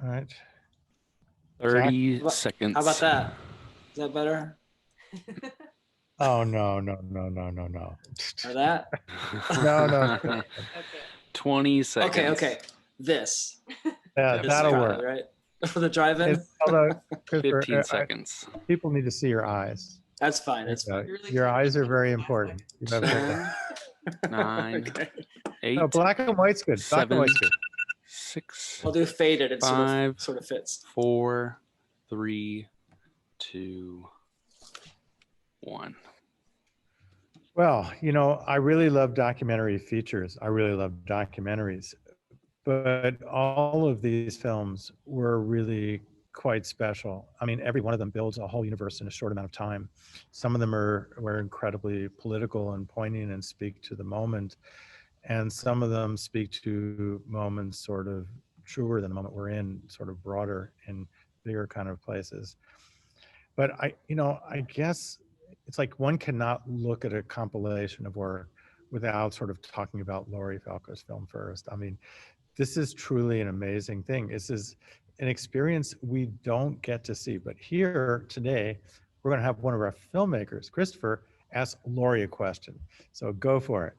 All right. Jack? 30 How about seconds. that? Is that better? Oh, no, no, no, no, no, no. Or that? No, no, no. Okay. 20 seconds. Okay. This. Yeah, This is that'll probably work. right. For the drive-in? Although, Christopher, 15 seconds. people need to see your eyes. That's fine. That's fine. You're really Your trying to eyes are cover very the last, important. You have 10, 9, okay. 8, no, black and white's good. Black and 7, white's good. 6, I'll do faded. It 5, sort of fits. 4, 3, 2, 1. Well, I really love documentary features. I really love documentaries. But all of these films were really quite special. I mean, every one of them builds a whole universe in a short amount of time. Some of them were incredibly political and poignant and speak to the moment. And some of them speak to moments sort of truer than the moment we're in, sort of broader in bigger kind of places. But I guess it's like one cannot look at a compilation of work without sort of talking about Laurie Falco's film first. I mean, this is truly an amazing thing. This is an experience we don't get to see. But here today, we're going to have one of our filmmakers, Christopher, ask Laurie a question. So go for it.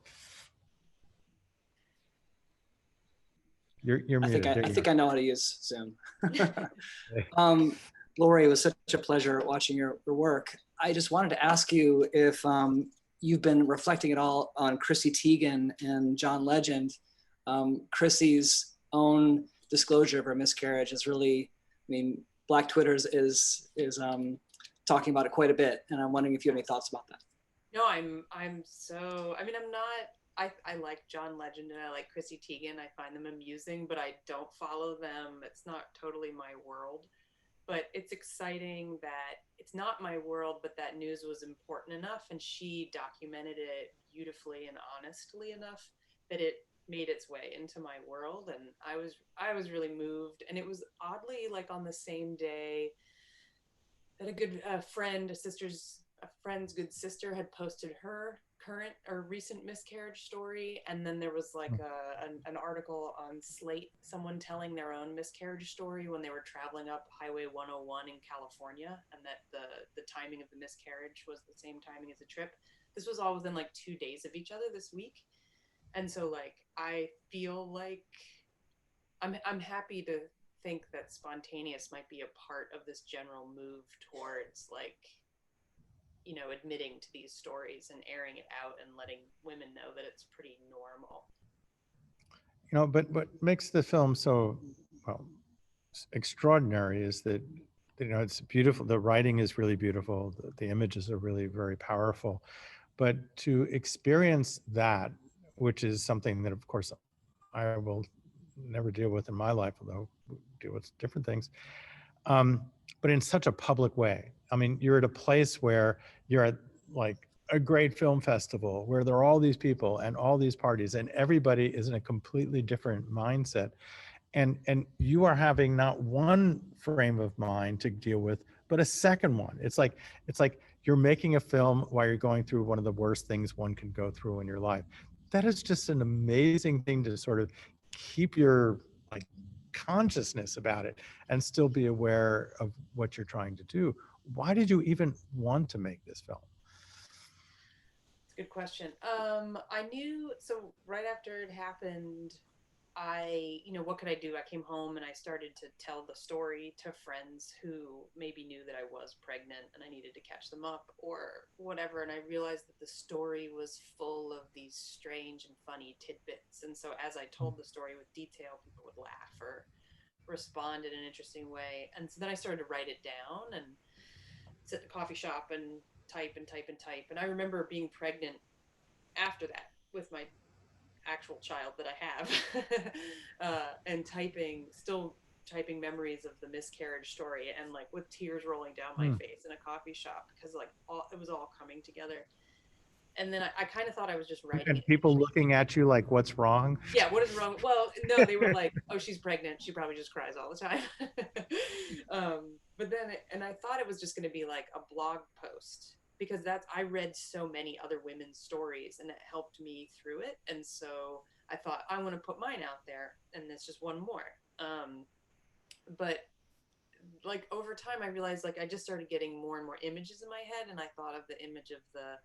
You're muted. I think I know how to use Zoom. Lori, it was such a pleasure watching your work. I just wanted to ask you if you've been reflecting at all on Chrissy Teigen and John Legend. Chrissy's own disclosure of her miscarriage is really, I mean, Black Twitter is talking about it quite a bit, and I'm wondering if you have any thoughts about that. No, I'm not, I like John Legend and I like Chrissy Teigen. I find them amusing, but I don't follow them. It's not totally my world. But it's exciting that it's not my world, but that news was important enough and she documented it beautifully and honestly enough that it made its way into my world. And I was really moved. And it was oddly like on the same day that a good a friend's good sister had posted her current or recent miscarriage story, and then there was like an article on Slate, someone telling their own miscarriage story when they were traveling up Highway 101 in California, and that the timing of the miscarriage was the same timing as the trip. This was all within like 2 days of each other this week, and so like I feel like I'm happy to think that spontaneous might be a part of this general move towards like, you know, admitting to these stories and airing it out and letting women know that it's pretty normal. But what makes the film so well extraordinary is that it's beautiful. The writing is really beautiful. The images are really very powerful. But to experience that, which is something that, of course, I will never deal with in my life, although we deal with different things. But in such a public way. I mean, you're at a place where you're at like a great film festival where there are all these people and all these parties and everybody is in a completely different mindset. And you are having not one frame of mind to deal with, but a second one. It's like you're making a film while you're going through one of the worst things one can go through in your life. That is just an amazing thing to sort of keep your like consciousness about it and still be aware of what you're trying to do. Why did you even want to make this film? It's a good question. I knew, so right after it happened, what could I do? I came home and I started to tell the story to friends who maybe knew that I was pregnant and I needed to catch them up or whatever. And I realized that the story was full of these strange and funny tidbits. And so as I told the story with detail, people would laugh or respond in an interesting way. And so then I started to write it down and sit in a coffee shop and type and type and type. And I remember being pregnant after that with my actual child that I have, and still typing memories of the miscarriage story, and like with tears rolling down my face in a coffee shop because like it was all coming together. And then I kind of thought I was just writing And it. people looking at you like, what's wrong? Yeah, what is wrong? Well, no, they were like, oh, she's pregnant. She probably just cries all the time. But then, and I thought it was just going to be like a blog post because I read so many other women's stories and it helped me through it. And so I thought I want to put mine out there and it's just one more. but like over time I realized like I just started getting more and more images in my head, and I thought of the image of the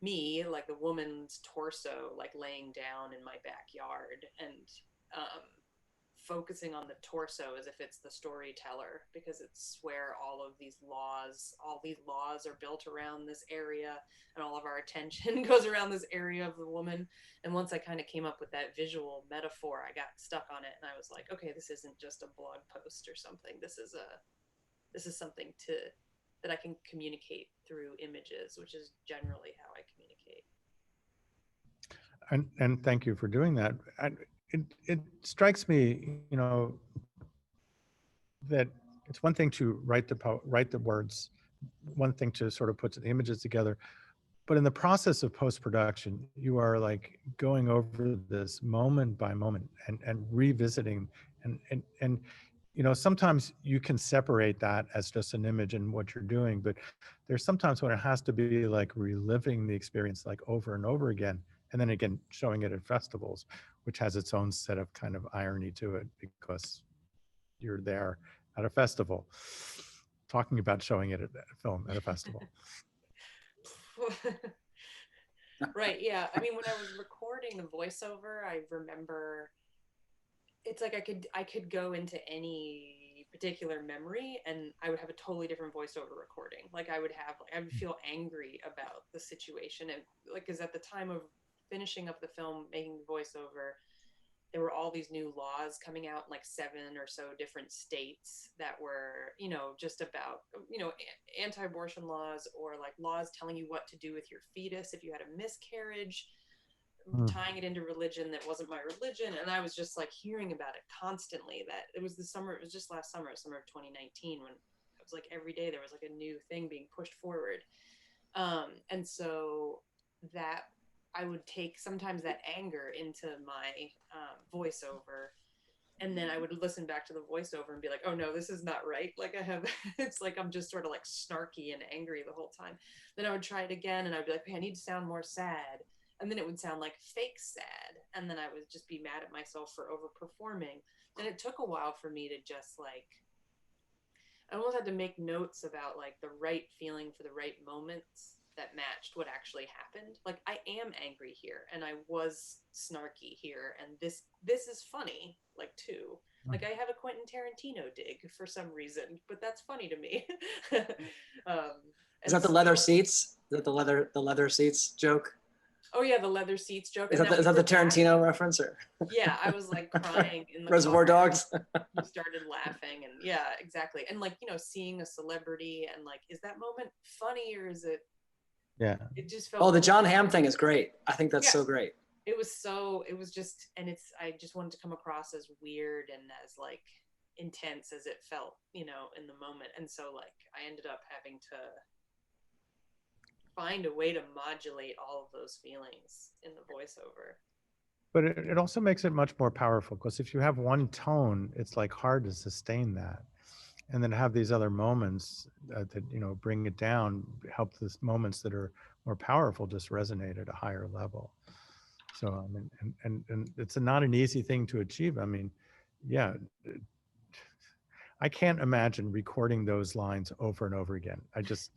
me, like the woman's torso, like laying down in my backyard, and focusing on the torso as if it's the storyteller, because it's where all these laws are built around this area, and all of our attention goes around this area of the woman. And once I kind of came up with that visual metaphor, I got stuck on it, and I was like, okay, this isn't just a blog post or something. This is something that I can communicate through images, which is generally how I communicate. And thank you for doing that. It strikes me, that it's one thing to write the words, one thing to sort of put the images together, but in the process of post-production, you are like going over this moment by moment and revisiting, and sometimes you can separate that as just an image in what you're doing, but there's sometimes when it has to be like reliving the experience like over and over again, and then again showing it at festivals, which has its own set of kind of irony to it, because you're there at a festival talking about showing it at a film at a festival. Right, yeah. I mean, when I was recording the voiceover, I remember it's like I could go into any particular memory and I would have a totally different voiceover recording. Like I would feel angry about the situation, and like, because at the time of finishing up the film, making the voiceover, there were all these new laws coming out in like 7 or so different states that were, just about, anti-abortion laws, or like laws telling you what to do with your fetus if you had a miscarriage, tying it into religion that wasn't my religion. And I was just like hearing about it constantly. That it was just last summer of 2019, when it was like every day there was like a new thing being pushed forward. And so that I would take sometimes that anger into my voiceover, and then I would listen back to the voiceover and be like, oh no, this is not right. Like it's like I'm just sort of like snarky and angry the whole time. Then I would try it again, and I'd be like, okay, I need to sound more sad. And then it would sound like fake sad. And then I would just be mad at myself for overperforming. And it took a while for me to just like, I almost had to make notes about like the right feeling for the right moments that matched what actually happened. Like I am angry here, and I was snarky here, and this is funny, like too. Like I have a Quentin Tarantino dig for some reason, but that's funny to me. Is that the leather seats? Is that the leather seats joke? Oh yeah, the leather seats joke. Is that the Tarantino reference, or? Yeah, I was like crying in the Reservoir car. Dogs. You started laughing, and yeah, exactly. And like, seeing a celebrity, and like, is that moment funny, or is it? Yeah. It just felt. Oh, the John Hamm thing is great. I think that's so great. It was just, and I just wanted to come across as weird and as like intense as it felt, in the moment. And so like, I ended up having to find a way to modulate all of those feelings in the voiceover. But it also makes it much more powerful, because if you have one tone, it's like hard to sustain that. And then have these other moments that, bring it down, help the moments that are more powerful just resonate at a higher level. So, I mean, and it's not an easy thing to achieve. I mean, yeah, I can't imagine recording those lines over and over again. I just,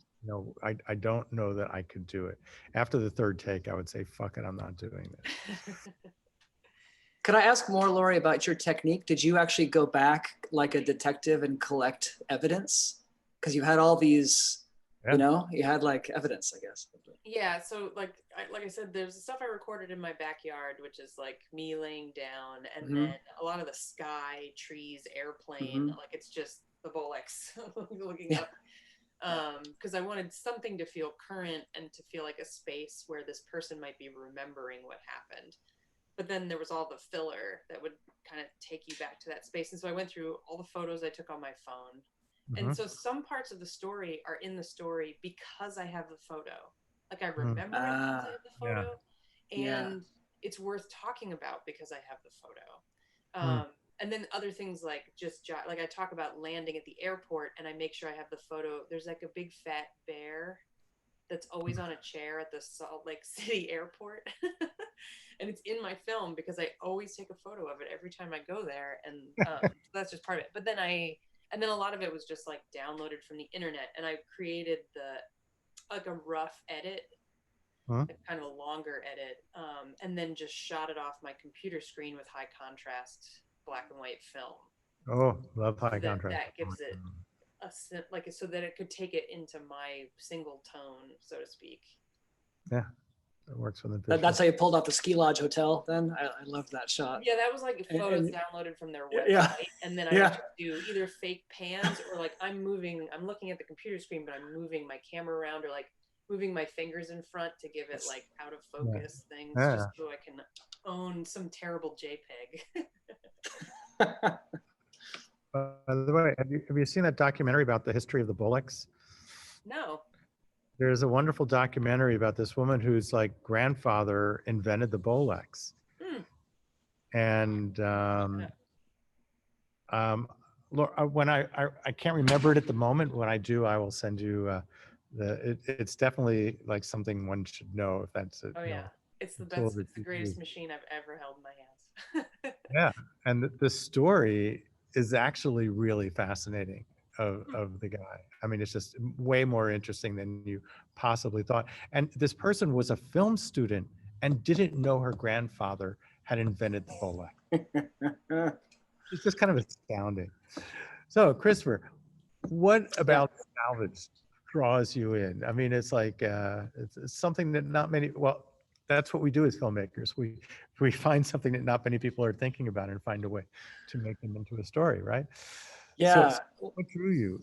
I don't know that I could do it. After the third take, I would say, fuck it, I'm not doing this. Could I ask more, Laurie, about your technique? Did you actually go back like a detective and collect evidence? Because you had all these, you had like evidence, I guess. Yeah, so like I said, there's the stuff I recorded in my backyard, which is like me laying down, and then a lot of the sky, trees, airplane, like it's just the bullocks looking up. Because I wanted something to feel current and to feel like a space where this person might be remembering what happened. But then there was all the filler that would kind of take you back to that space. And so I went through all the photos I took on my phone. And so some parts of the story are in the story because I have the photo. Like I remember it because I have the photo. And it's worth talking about because I have the photo. And then other things like like I talk about landing at the airport, and I make sure I have the photo. There's like a big fat bear that's always on a chair at the Salt Lake City airport. And it's in my film because I always take a photo of it every time I go there. And so that's just part of it. But then and then a lot of it was just like downloaded from the internet, and I created like a rough edit, like kind of a longer edit, and then just shot it off my computer screen with high contrast black and white film. Oh, love high So contrast. that gives it like so that it could take it into my single tone, so to speak. Yeah, it works for the visual. That's how you pulled off the ski lodge hotel then? I loved that shot. Yeah, that was like photos downloaded from their website. Yeah. And then I would just do either fake pans or like I'm looking at the computer screen, but I'm moving my camera around or like moving my fingers in front to give it like out of focus things, just so I can own some terrible JPEG. By the way, have you seen that documentary about the history of the bullocks? No. There's a wonderful documentary about this woman whose like grandfather invented the Bolex. And when I can't remember it at the moment. When I do, I will send you it's definitely like something one should know if that's it. Oh yeah, it's the best. It's the greatest machine I've ever held in my hands. Yeah, and the story is actually really fascinating of the guy. I mean, it's just way more interesting than you possibly thought. And this person was a film student and didn't know her grandfather had invented the Bolex. It's just kind of astounding. So, Christopher, what about salvage draws you in? I mean, it's like it's something that not many. Well, that's what we do as filmmakers. We find something that not many people are thinking about and find a way to make them into a story, right? Yeah. So what drew you?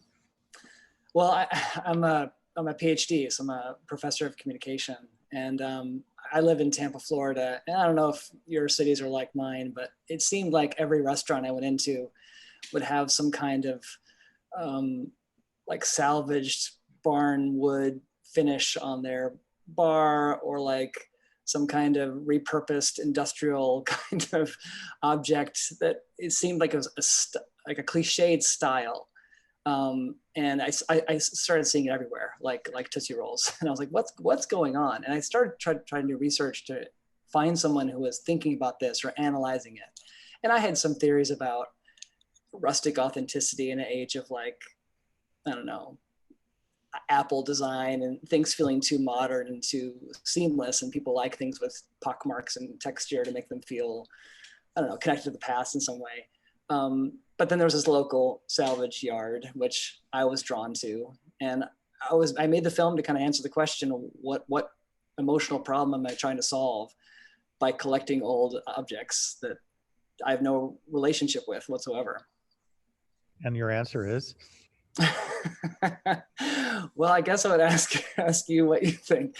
Well, I'm a PhD, so I'm a professor of communication, and I live in Tampa, Florida. And I don't know if your cities are like mine, but it seemed like every restaurant I went into would have some kind of like salvaged barn wood finish on their bar, or like some kind of repurposed industrial kind of object that it seemed like it was like a cliched style. And I started seeing it everywhere, like Tootsie Rolls. And I was like, what's going on? And I started trying to do research to find someone who was thinking about this or analyzing it. And I had some theories about rustic authenticity in an age of like, I don't know, Apple design and things feeling too modern and too seamless, and people like things with pockmarks and texture to make them feel, I don't know, connected to the past in some way. But then there was this local salvage yard, which I was drawn to. And I made the film to kind of answer the question, what emotional problem am I trying to solve by collecting old objects that I have no relationship with whatsoever? And your answer is? Well, I guess I would ask you what you think.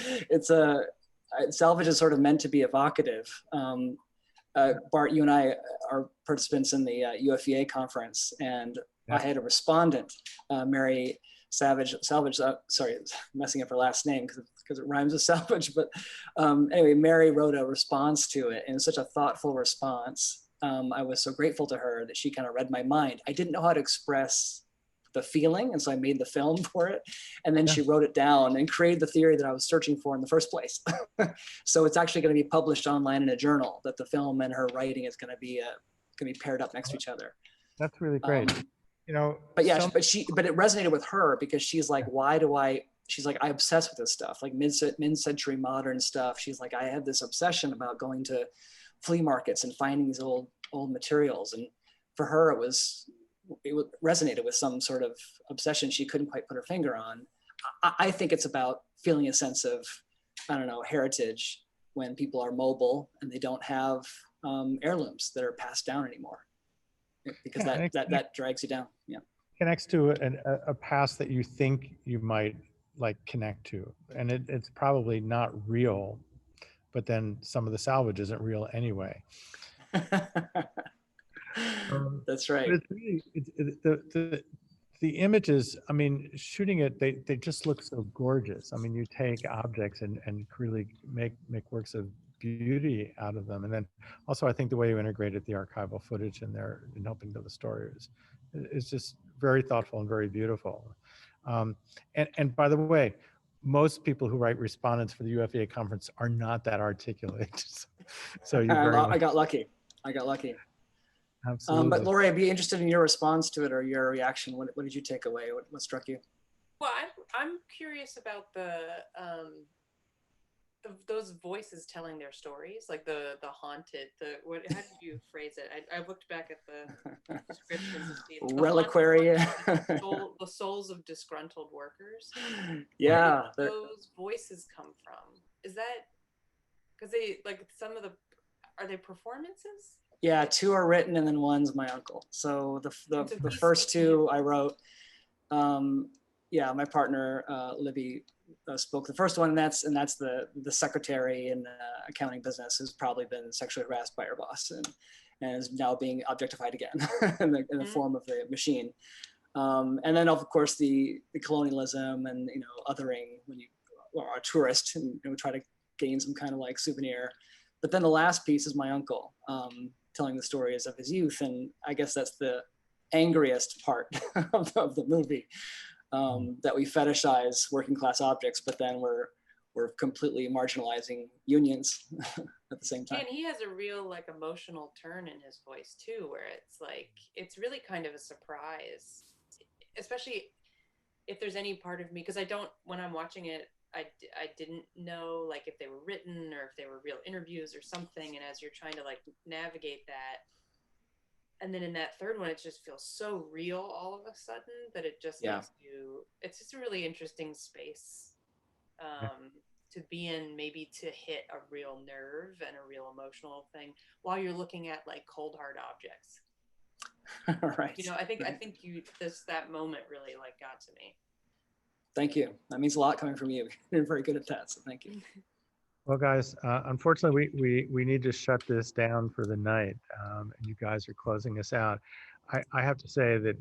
Salvage is sort of meant to be evocative. Bart, you and I are participants in the UFEA conference, and I had a respondent, Mary Salvage, sorry, messing up her last name because it rhymes with salvage, but anyway, Mary wrote a response to it, and it's such a thoughtful response. I was so grateful to her that she kind of read my mind. I didn't know how to express the feeling, and so I made the film for it, and then she wrote it down and created the theory that I was searching for in the first place. So it's actually going to be published online in a journal, that the film and her writing is going to be paired up next to each other. That's really great. You know, but yeah, but it resonated with her because she's like, she's like, I obsess with this stuff, like mid-century modern stuff. She's like, I have this obsession about going to flea markets and finding these old materials, and for her it resonated with some sort of obsession she couldn't quite put her finger on. I think it's about feeling a sense of, I don't know, heritage when people are mobile and they don't have heirlooms that are passed down anymore, because that drags you down. Yeah. Connects to a past that you think you might like connect to, and it's probably not real, but then some of the salvage isn't real anyway. That's right. But it's really, the images, I mean, shooting it, they just look so gorgeous. I mean, you take objects and really make works of beauty out of them. And then also, I think the way you integrated the archival footage in there and helping tell the story is just very thoughtful and very beautiful. And by the way, most people who write respondents for the UFEA conference are not that articulate. So you very I much, got lucky. I got lucky. absolutely. But Lori, I'd be interested in your response to it or your reaction. What did you take away? What struck you? Well, I'm curious about those voices telling their stories, like the haunted, how did you phrase it? I looked back at the descriptions of the Reliquary. the souls of disgruntled workers. Yeah. Where did those voices come from? Is that because they like some of the are they performances? Yeah, 2 are written and then 1's my uncle. So the first 2 I wrote. Yeah, my partner Libby spoke the first one, and that's the secretary in the accounting business who's probably been sexually harassed by her boss and is now being objectified again in the form of the machine. And then of course the colonialism and othering when you are a tourist and try to gain some kind of like souvenir. But then the last piece is my uncle telling the stories of his youth, and I guess that's the angriest part of the movie. That we fetishize working class objects, but then we're completely marginalizing unions at the same time. And he has a real like emotional turn in his voice too, where it's like it's really kind of a surprise, especially if there's any part of me, because when I'm watching it, I didn't know like if they were written or if they were real interviews or something. And as you're trying to like navigate that. And then in that third one, it just feels so real all of a sudden that it just makes it's just a really interesting space to be in, maybe to hit a real nerve and a real emotional thing while you're looking at like cold hard objects. Right. I think that moment really like got to me. Thank you. That means a lot coming from you. You're very good at that, so thank you. Well, guys, unfortunately, we need to shut this down for the night, and you guys are closing us out. I have to say that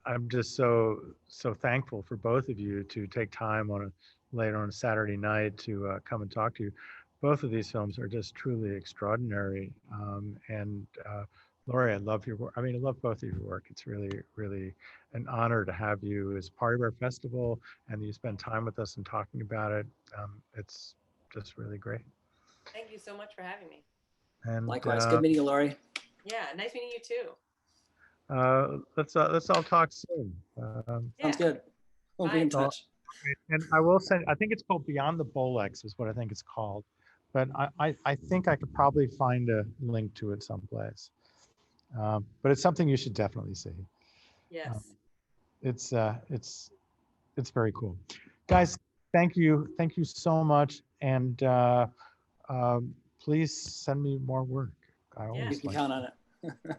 I'm just so thankful for both of you to take time later on a Saturday night to come and talk to you. Both of these films are just truly extraordinary, and Laurie, I love your work. I mean, I love both of your work. It's really, really an honor to have you as part of our festival, and you spend time with us and talking about it. It's just really great. Thank you so much for having me. And likewise, good meeting you, Laurie. Yeah, nice meeting you too. Let's all talk soon. Sounds good. We'll be in touch. And I will say, I think it's called Beyond the Bolex is what I think it's called, but I think I could probably find a link to it someplace. But it's something you should definitely see. Yes. It's very cool, guys. Thank you so much, and please send me more work. I always You can count on it.